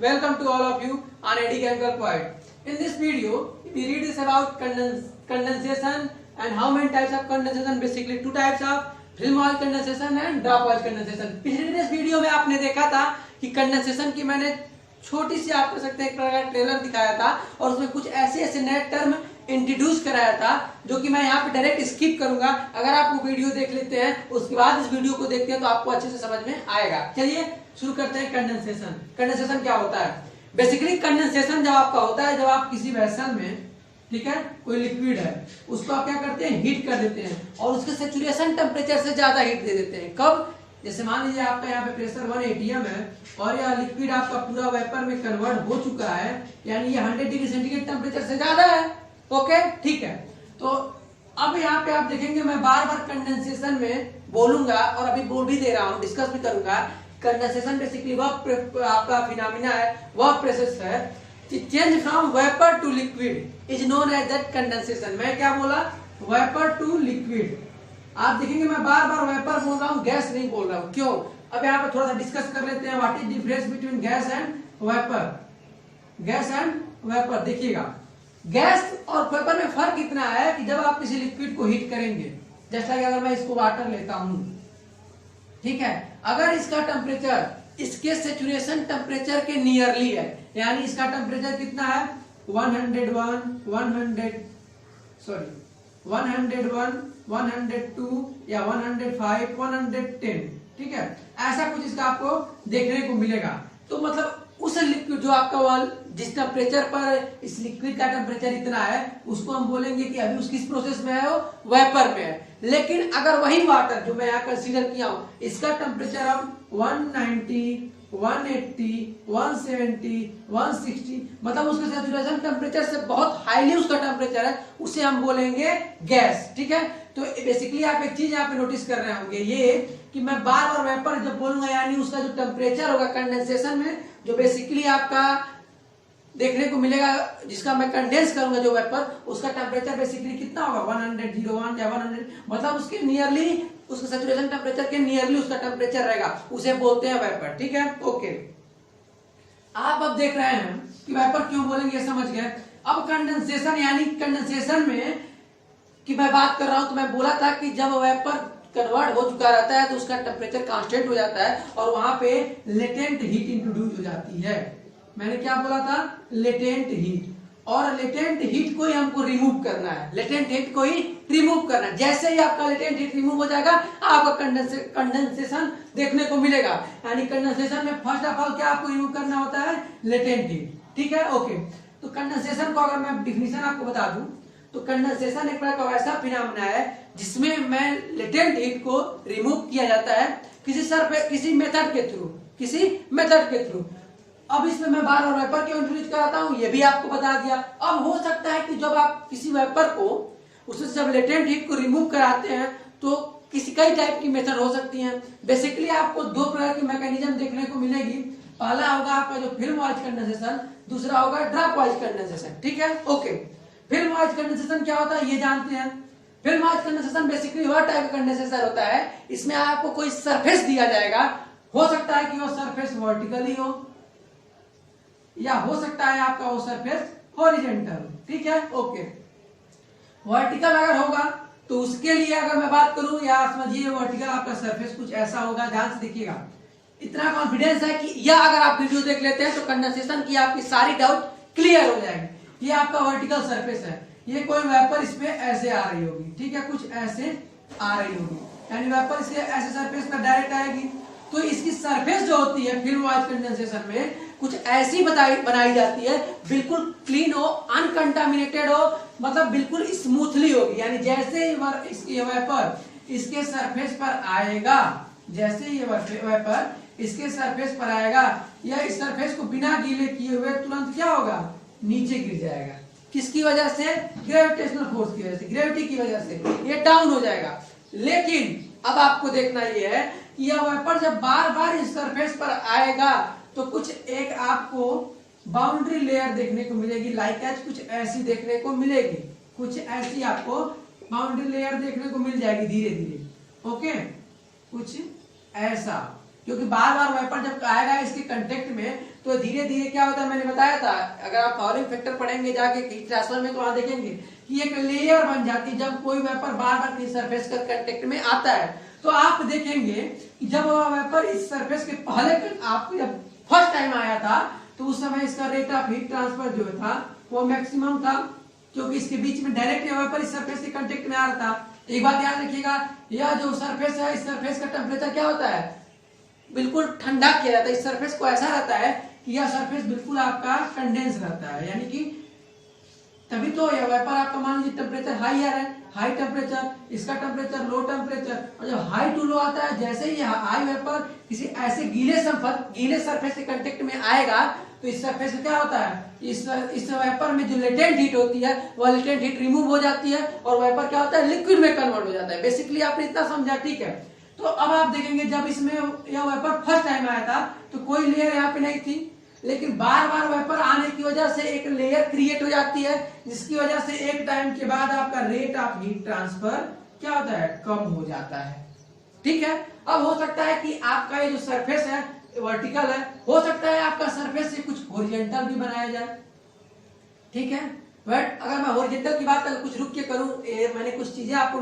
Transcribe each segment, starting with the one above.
Welcome to all of you on Eddy Chemical Point. In this video, we read this about condensation and how many types of condensation. Basically, two types of film oil condensation and drop oil condensation. पिछले video में आपने देखा था कि condensation की मैंने छोटी सी आप कह सकते हैं एक प्रकार का ट्रेलर दिखाया था और उसमें कुछ ऐसे नए टर्म इंट्रोड्यूस कराया था जो कि मैं यहाँ पे डायरेक्ट स्किप करूंगा। अगर आप वो वीडियो देख लेते हैं उसके बाद इस वीडियो को देखते हैं तो आपको अच्छे से समझ में आएगा। चलिए शुरू करते हैं। कंडेंसेशन। कंडेंसेशन क्या होता है? बेसिकली कंडेंसेशन जब आपका होता है जब आप किसी वेसल में, ठीक है, कोई लिक्विड है उसको आप क्या करते हैं, हीट कर देते हैं और उसके सैचुरेशन टेम्परेचर से ज्यादा हीट दे देते हैं। कब? जैसे मान लीजिए आपका यहाँ पे प्रेशर 1 atm है और यह लिक्विड आपका पूरा वेपर में कन्वर्ट हो चुका है, यानी ये 100 डिग्री सेंटीग्रेड टेम्परेचर से ज्यादा है। ओके, ठीक है। तो अब यहाँ पे आप देखेंगे मैं बार बार कंडेंसेशन में बोलूंगा और अभी बोल भी दे रहा हूँ, डिस्कस भी करूंगा। कंडेंसेशन बेसिकली वह आपका फिनोमेना है, वह प्रोसेस है change from vapour to liquid is known as that condensation. मैं क्या बोला? Vapour to liquid. आप देखेंगे मैं बार बार वेपर बोल रहा हूँ, गैस नहीं बोल रहा हूँ। क्यों? अब यहाँ पे थोड़ा सा डिस्कस कर लेते हैं। What is difference between gas and vapour? Gas and vapour देखिएगा, गैस और वेपर में फर्क इतना है कि जब आप किसी लिक्विड को हीट करेंगे, जैसा कि अगर मैं इसको वाटर लेता हूं, ठीक है, अगर इसका टेम्परेचर इसके सैचुरेशन टेम्परेचर के नियरली है, यानी इसका टेम्परेचर कितना है 101, 102 या 105, 110, ठीक है, ऐसा कुछ इसका आपको देखने को मिलेगा। तो मतलब उस लिक्विड जो आपका जिस टेम्परेचर पर इस लिक्विड का टेम्परेचर इतना है उसको हम बोलेंगे कि अभी उसकी प्रोसेस में है, वो वेपर में है। लेकिन अगर वही वाटर जो मैं यहाँ कंसीडर किया हूँ इसका टेम्परेचर हम 190, 180, 170, 160, मतलब उसके सैचुरेशन टेम्परेचर से बहुत हाईली उसका टेम्परेचर है, उसे हम बोलेंगे गैस। ठीक है, तो बेसिकली आप एक चीज यहाँ पे नोटिस कर रहे होंगे ये कि मैं बार बार वेपर जब बोलूंगा यानी उसका जो टेम्परेचर होगा कंडेंसेशन में, जो बेसिकली आपका देखने को मिलेगा जिसका मैं कंडेंस करूंगा जो वेपर, उसका टेम्परेचर बेसिकली कितना होगा 101 या 100, मतलब उसके नियरली, उसका सैचुरेशन टेम्परेचर के नियरली उसका टेम्परेचर रहेगा, उसे बोलते हैं वेपर। ठीक है, ओके। आप अब देख रहे हैं कि वेपर क्यों बोलेंगे, समझ गए। अब कंडेंसेशन यानी कंडेंसेशन में कि मैं बात कर रहा हूं तो मैं बोला था कि जब वेपर कन्वर्ट हो चुका रहता है तो उसका टेम्परेचर कांस्टेंट हो जाता है और वहां पे लेटेंट हीट इंट्रोड्यूस हो जाती है। मैंने क्या बोला था? Latent heat. और लेटेंट हीट को ही हमको रिमूव करना है, लेटेंट हीट को ही रिमूव करना है। जैसे ही आपका लेटेंट हीट रिमूव हो जाएगा आपका कंडेंसेशन देखने को मिलेगा। यानी कंडेंसेशन में फर्स्ट ऑफ ऑल क्या आपको रिमूव करना होता है? Latent heat. ठीक है, ओके। तो कंडेंसेशन को अगर मैं डिफिनीशन आपको बता दूं तो कंडेंसेशन एक प्रकार का वैसा फिनोमेना है जिसमें मैं लेटेंट हीट को रिमूव किया जाता है किसी मेथड के थ्रू। अब इसमें मैं बार बार वेपर क्यों इंट्रोड्यूस कराता हूं ये भी आपको बता दिया। अब हो सकता है कि जब आप किसी वेपर को उससे जब लेटेंट हीट को रिमूव कराते हैं तो कई टाइप की मेथड हो सकती हैं। बेसिकली आपको दो प्रकार की मैकेनिज्म देखने को मिलेगी। पहला होगा आपका जो फिल्म वाइज कंडेंसेशन, दूसरा होगा ड्रॉप वाइज कंडेंसेशन। ठीक है, ओके। फिल्म वाइज कंडेंसेशन क्या होता है ये जानते हैं। फिल्म वाइज कंडेंसेशन बेसिकली वह टाइप का कंडेंसेशन होता है इसमें आपको कोई सरफेस दिया जाएगा, हो सकता है कि वो सरफेस वर्टिकली हो या हो सकता है आपका वो सरफेस हॉरिजॉन्टल। ठीक है, ओके। वर्टिकल अगर होगा तो उसके लिए अगर मैं बात करूं या समझिए वर्टिकल आपका सरफेस कुछ ऐसा होगा, ध्यान से देखिएगा। इतना कॉन्फिडेंस है कि या अगर आप वीडियो देख लेते हैं तो कंडेंसेशन की आपकी सारी डाउट क्लियर हो जाएगी। ये आपका वर्टिकल सरफेस है, ये कोई वेपर इसमें ऐसे आ रही होगी, ठीक है, कुछ ऐसे आ रही होगी, यानी वेपर इसके ऐसे सरफेस पर डायरेक्ट आएगी। तो इसकी सरफेस जो होती है फिल्म वाइज कंडेंसेशन में कुछ ऐसी बनाई जाती है, बिल्कुल क्लीन हो, अनकंटामिनेटेड हो, मतलब बिल्कुल स्मूथली होगी। यानी जैसे ही ये वेपर इसके सरफेस पर आएगा, जैसे ये वेपर इसके सरफेस पर आएगा या इस सरफेस को बिना गीले किए हुए तुरंत क्या होगा? नीचे गिर जाएगा। किसकी वजह से? ग्रेविटेशनल फोर्स की वजह से, ग्रेविटी की वजह से ये डाउन हो जाएगा। लेकिन अब आपको देखना ये है कि यह वेपर जब बार बार इस सरफेस पर आएगा तो कुछ एक आपको बाउंड्री लेयर देखने को मिलेगी, लाइक एज कुछ ऐसी देखने को मिलेगी, कुछ ऐसी आपको बाउंड्री लेयर देखने को मिल जाएगी धीरे धीरे। ओके, कुछ ऐसा, क्योंकि बार बार वेपर जब आएगा इसके कांटेक्ट में तो धीरे धीरे क्या होता है, मैंने बताया था, अगर आप फाउलिंग फैक्टर पढ़ेंगे जाके हीट ट्रांसफर में तो वहां देखेंगे कि एक लेयर बन जाती है जब कोई वेपर बार बार किसी सरफेस का कांटेक्ट में आता है। तो आप देखेंगे कि जब वह वेपर इस सरफेस के पहले आपको जब फर्स्ट टाइम आया था तो उस समय इसका रेट ऑफ हीट ट्रांसफर जो था वो मैक्सिमम था, क्योंकि इसके बीच में डायरेक्ट वेपर इस सरफेस के कांटेक्ट में आ रहा था। एक बात याद रखिएगा, यह जो सरफेस है इस सरफेस का टेम्परेचर क्या होता है, बिल्कुल ठंडा किया जाता है। इस सरफेस को ऐसा रहता है कि यह सरफेस बिल्कुल आपका कंडेंस रहता है, यानी कि तभी तो यह वेपर आपका मान लीजिए टेम्परेचर हाईयर है, हाई टेम्परेचर, इसका टेम्परेचर लो टेम्परेचर, और जब हाई टू लो आता है, जैसे ही हाई वेपर किसी ऐसे गीले सरफेस के कांटेक्ट में आएगा तो इस सरफेस से क्या होता है, इस वेपर में जो लेटेंट हीट होती है वह लेटेंट हीट रिमूव हो जाती है और वेपर क्या होता है, लिक्विड में कन्वर्ट हो जाता है। बेसिकली आपने इतना समझा, ठीक है। तो अब आप देखेंगे जब इसमें यह वेपर फर्स्ट टाइम आया था तो कोई लेयर यहाँ पे नहीं थी, लेकिन बार बार वेपर आने की वजह से एक लेयर क्रिएट हो जाती है, जिसकी वजह से एक टाइम के बाद आपका रेट ऑफ हीट ट्रांसफर क्या होता है, कम हो जाता है। ठीक है, अब हो सकता है कि आपका ये जो सरफेस है वर्टिकल है, हो सकता है आपका सरफेस से कुछ हॉरिजॉन्टल भी बनाया जाए। ठीक है, बट अगर मैं हॉरिजॉन्टल की बात कुछ रुक के करूं, मैंने कुछ चीजें आपको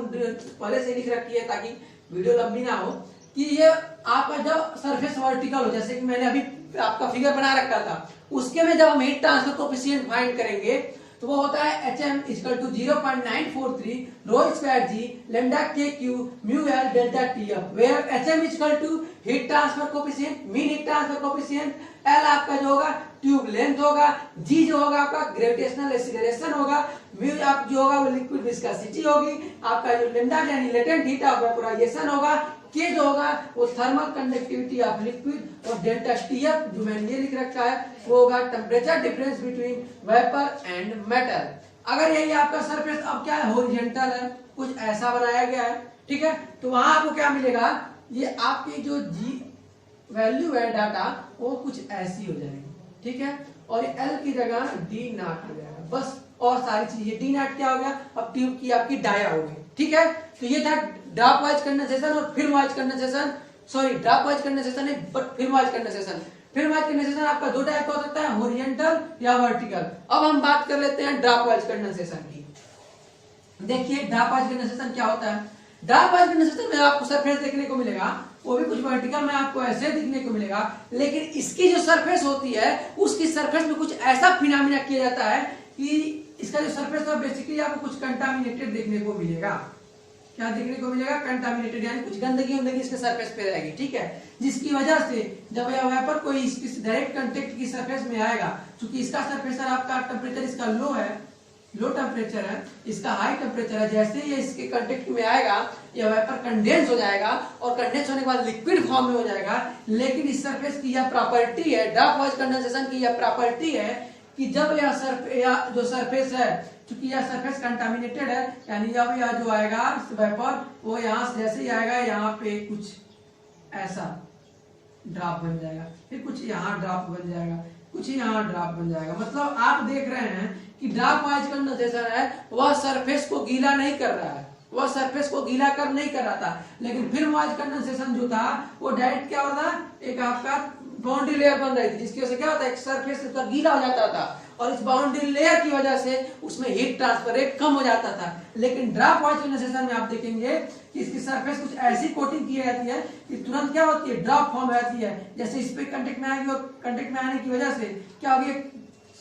पहले से लिख रखी है ताकि वीडियो लंबी ना हो, कि ये आपका जब सरफेस वर्टिकल हो, जैसे कि मैंने अभी आपका फिगर बना रखा था, उसके में जब हम हीट ट्रांसफर कोएफिशिएंट फाइंड करेंगे तो वो होता है HM = 0.943 rho square G lambda KQ mu L delta TF, where HM = heat transfer coefficient, mean heat transfer coefficient, L आपका जो होगा ट्यूब लेंथ होगा, G जो होगा आपका ग्रेविटेशनल एक्सीलरेशन होगा, म्यू आप जो होगा वो लिक्विड विस्कोसिटी होगी, आपका जो लैम्डा यानी लेटेंट हीट ऑफ वेपोराइजेशन होगा, K जो होगा वो थर्मल कंडक्टिविटी ऑफ लिक्विड, और डेल्टा TF जो मैंने ये लिख रखा है वो होगा temperature difference between vapour and metal. अगर यही आपका सरफेस अब क्या है, हॉरिजॉन्टल है, कुछ ऐसा बनाया गया है, ठीक है, तो वहां आपको क्या मिलेगा, ये आपकी जो G वैल्यू है डाटा वो कुछ ऐसी हो जाएगी। ठीक है, और L की जगह D नॉट हो जाएगा बस, और सारी चीजें D नॉट क्या हो गया, अब ट्यूब की आपकी डाया हो गई। ठीक है, तो ये था ड्रॉप वाइज कंडेंसेशन और filmwise condensation, sorry dropwise condensation नहीं but filmwise condensation. Filmwise condensation आपका दो टाइप का हो सकता है, हॉरिजॉन्टल या वर्टिकल। अब हम बात कर लेते हैं ड्रॉप वाइज कंडेंसेशन की। देखिए ड्रॉप वाइज कंडेंसेशन क्या होता है। ड्रॉप वाइज कंडेंसेशन में आपको सरफेस देखने को मिलेगा, वो भी कुछ वर्टिकल में आपको ऐसे दिखने को मिलेगा, लेकिन इसकी जो सरफेस होती है उसकी सरफेस में कुछ ऐसा फिनोमेना किया जाता है कि इसका जो सरफेस है बेसिकली आपको कुछ कंटामिनेटेड देखने को मिलेगा। क्या देखने को मिलेगा, कंटामिनेटेड, यानी कुछ गंदगी इसके सरफेस पे रहेगी। ठीक है, जिसकी वजह से जब यह वेपर कोई इसकी डायरेक्ट कांटेक्ट की सरफेस में आएगा, क्योंकि इसका सरफेस आपका टेम्परेचर इसका लो है, लो टेम्परेचर है, इसका हाई टेम्परेचर है, जैसे ही इसके कांटेक्ट में आएगा यह वेपर कंडेंस हो जाएगा और कंडेंस होने के बाद लिक्विड फॉर्म में हो जाएगा। लेकिन इस सरफेस की यह प्रॉपर्टी है, ड्रॉप वाइज कंडेंसेशन की यह प्रॉपर्टी है कि जब यह जो सरफेस है, क्योंकि यह सरफेस कंटामिनेटेड है, यानी जब यह जो आएगा वेपर वो यहाँ से जैसे ही आएगा यहाँ पे कुछ ऐसा ड्रॉप बन जाएगा, फिर कुछ यहाँ ड्रॉप बन जाएगा, कुछ यहाँ ड्रॉप बन जाएगा। मतलब आप देख रहे हैं कि ड्रॉप वाइज कंडेंसेशन है वह सरफेस को गीला नहीं कर रहा है, वह सरफेस को गीला कर नहीं कर रहा था, लेकिन फिल्म वाइज कंडेंसेशन जो था वो डायरेक्ट क्या होता है, एक आपका बाउंड्री लेयर बन रही थी, जिसकी वजह से क्या होता है, एक सरफेस गीला हो जाता था और इस बाउंड्री लेयर की वजह से उसमें हीट ट्रांसफर रेट कम हो जाता था। लेकिन ड्रॉप वाइज कंडेंसेशन में आप देखेंगे कि इसकी सरफेस कुछ ऐसी कोटिंग की जाती है कि तुरंत क्या होती है, ड्रॉप फॉर्म हो जाती है, जैसे इस पे कांटेक्ट में आएगी और कांटेक्ट में आने की वजह से क्या होगी,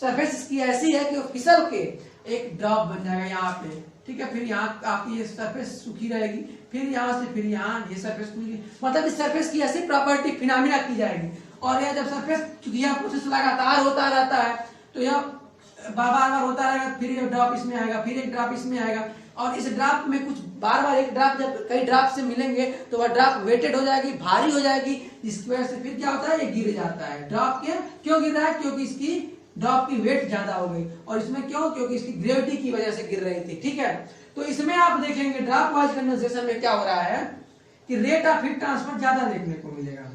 सरफेस इसकी ऐसी है कि वो फिसल के एक ड्रॉप बन जाएगा यहाँ पे। ठीक है, फिर यहाँ आपकी ये सरफेस सूखी रहेगी, फिर यहाँ से फिर यहाँ ये सरफेस खुलेगी, मतलब इस सरफेस की ऐसी प्रॉपर्टी फिनोमेना की जाएगी। और यह जब सरफेस, चूंकि यह प्रोसेस लगातार होता रहता है तो यह बार बार होता रहेगा, फिर ये ड्रॉप इसमें आएगा, फिर एक ड्रॉप इसमें आएगा, और इस ड्रॉप में कुछ बार बार एक ड्रॉप जब कई ड्रॉप से मिलेंगे तो वह ड्रॉप वेटेड हो जाएगी, भारी हो जाएगी, जिसकी वजह से फिर क्या होता है, ये गिर जाता है। ड्रॉप क्यों गिर रहा है, क्योंकि इसकी ड्रॉप की वेट ज्यादा हो गई, और इसमें क्यों, क्योंकि इसकी ग्रेविटी की वजह से गिर रही थी। ठीक है, तो इसमें आप देखेंगे ड्रॉप वाइज कंडेंसेशन में क्या हो रहा है कि रेट ऑफ हीट ट्रांसफर ज्यादा देखने को मिलेगा।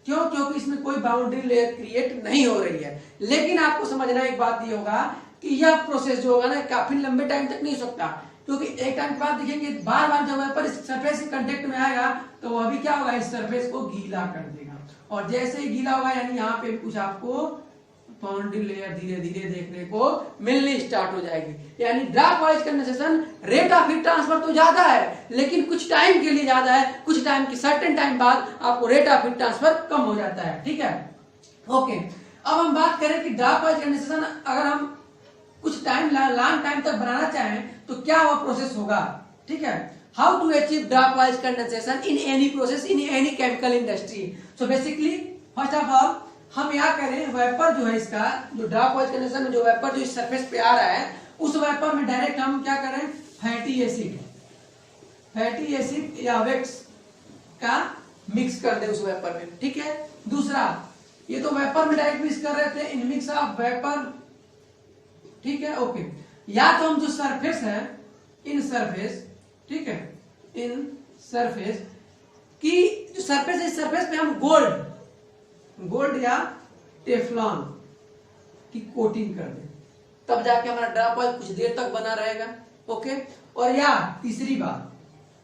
क्यों, क्योंकि इसमें कोई बाउंड्री लेयर क्रिएट नहीं हो रही है। लेकिन आपको समझना एक बात ये होगा कि यह प्रोसेस जो होगा ना काफी लंबे टाइम तक नहीं हो सकता, क्योंकि एक टाइम के बाद देखेंगे बार बार जब वेपर इस सरफेस के कांटेक्ट में आएगा तो वह भी क्या होगा, इस सरफेस को गीला कर देगा। और जैसे ही गीला होगा यानी यहाँ पे कुछ आपको बाउंड्री लेयर धीरे धीरे देखने को मिलनी स्टार्ट हो जाएगी। यानी drop wise condensation rate of heat transfer तो ज्यादा है लेकिन कुछ टाइम के लिए ज्यादा है, कुछ टाइम की सर्टेन टाइम बाद आपको रेट ऑफ हीट ट्रांसफर कम हो जाता है। ठीक है, ओके। अब हम बात करें कि ड्रॉप वाइज कंडेंसेशन अगर हम कुछ टाइम लॉन्ग टाइम तक बनाना चाहें तो क्या वह प्रोसेस होगा। ठीक है, how to achieve dropwise condensation in any process in any chemical industry. So basically first of all हम यहाँ करें वेपर जो है इसका जो ड्रॉप वाइज कंडेंसेशन में जो वेपर जो इस सरफेस पे आ रहा है उस वेपर में डायरेक्ट हम क्या करें फैटी एसिड या वैक्स का मिक्स कर दे उस वेपर में। ठीक है, दूसरा ये तो वेपर में डायरेक्ट मिक्स कर रहे थे इन मिक्स ऑफ वेपर। ठीक है, ओके। या तो हम जो सरफेस है इन सरफेस, ठीक है, इन सरफेस की जो सरफेस है इस सरफेस पे हम गोल्ड या टेफ्लॉन की कोटिंग कर दें, तब जाके हमारा ड्रॉप वाइज कुछ देर तक बना रहेगा। ओके, और या तीसरी बात,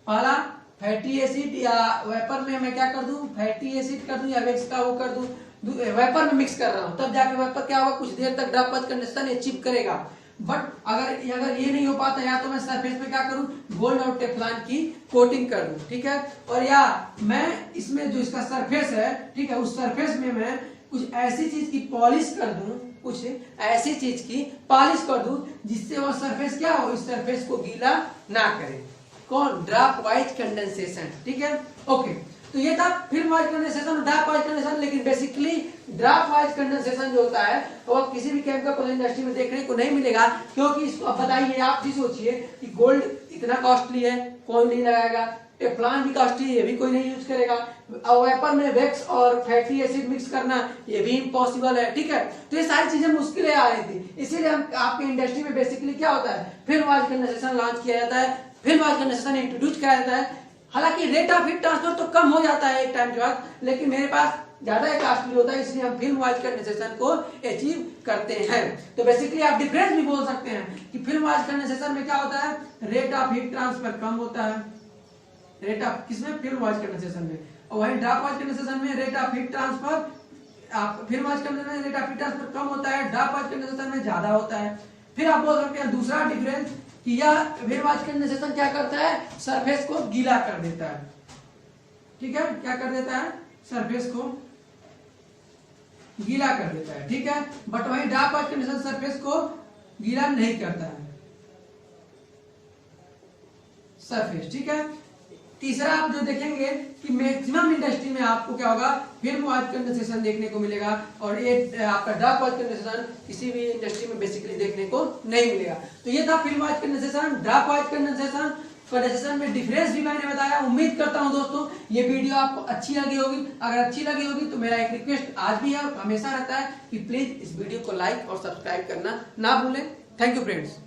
पहला फैटी एसिड या वेपर में मैं क्या कर दूं फैटी एसिड कर दूं या वैक्स का वो कर दूं, वेपर में मिक्स कर रहा हूं तब जाके वेपर क्या होगा कुछ देर तक ड्रॉप वाइज कंडेंसेशन अचीव करेगा। बट अगर ये नहीं हो पाता या तो मैं सरफेस पे क्या करूं गोल्ड और टेफ्लॉन की कोटिंग कर दूं। ठीक है, और या मैं इसमें जो इसका सरफेस है, ठीक है, उस सरफेस में मैं कुछ ऐसी चीज की पॉलिश कर दूं, कुछ ऐसी चीज की पॉलिश कर दूं जिससे वो सरफेस क्या हो इस सरफेस को गीला ना करे। कौन ड्रॉप वाइज कंडेंसेशन। ठीक है, ओके। तो ये था फिल्म वाइज कंडेंसेशन और ड्रॉप वाइज कंडेंसेशन। लेकिन बेसिकली ड्रॉप वाइज कंडेंसेशन जो होता है वो किसी भी केमिकल प्रोसेस इंडस्ट्री में देखने को नहीं मिलेगा, क्योंकि इसको अब बताइए आप भी सोचिए कि गोल्ड इतना कॉस्टली है कोई नहीं लगाएगा, टेफ्लॉन भी कॉस्टली है ये भी कोई नहीं यूज करेगा, और वेपर में वैक्स और फैटी एसिड मिक्स करना ये भी इम्पॉसिबल है। ठीक है, तो ये सारी चीजें मुश्किलें आ रही थी, इसीलिए हम आपके इंडस्ट्री में बेसिकली क्या होता है फिल्म वाइज कंडेंसेशन लॉन्च किया जाता है, फिल्म वाइज कंडेंसेशन इंट्रोड्यूस किया जाता है। हालांकि रेट ऑफ हीट ट्रांसफर तो कम हो जाता है एक टाइम के बाद, लेकिन मेरे पास ज्यादा कॉस्टली होता है इसलिए हम फिल्म वाइज कंडेंसेशन को अचीव करते हैं। तो बेसिकली आप डिफरेंस भी बोल सकते हैं कि फिल्म वाइज कंडेंसेशन में क्या होता है रेट ऑफ हीट ट्रांसफर कम होता है, रेट ऑफ किसमें फिल्म वाइज कंडेंसेशन में, और वहीं ड्रॉप वाइज कंडेंसेशन में रेट ऑफ हीट ट्रांसफर आप फिल्म वाइज कंडेंसेशन में रेट ऑफ हीट ट्रांसफर कम होता है, ड्रॉप वाइज कंडेंसेशन में ज्यादा होता है। फिर आप बोल सकते हैं दूसरा डिफरेंस कि यह फिल्म वाइज कंडेंसेशन क्या करता है सरफेस को गीला कर देता है। ठीक है, क्या कर देता है सरफेस को गीला कर देता है। ठीक है, बट वही ड्रॉप वाइज कंडेंसेशन सरफेस को गीला नहीं करता है सरफेस। ठीक है, तीसरा आप जो देखेंगे कि मैक्सिमम इंडस्ट्री में आपको क्या होगा फिल्म वाइज कंडेंसेशन देखने को मिलेगा, और ये आपका ड्रॉप वाइज कंडेंसेशन किसी भी इंडस्ट्री में बेसिकली देखने को नहीं मिलेगा। तो ये था film wise condensation, drop wise condensation में डिफरेंस भी मैंने बताया। उम्मीद करता हूं दोस्तों ये वीडियो आपको अच्छी लगी होगी। अगर अच्छी लगी होगी तो मेरा एक रिक्वेस्ट आज भी है और हमेशा रहता है कि प्लीज इस वीडियो को लाइक और सब्सक्राइब करना ना भूलें। Thank you friends.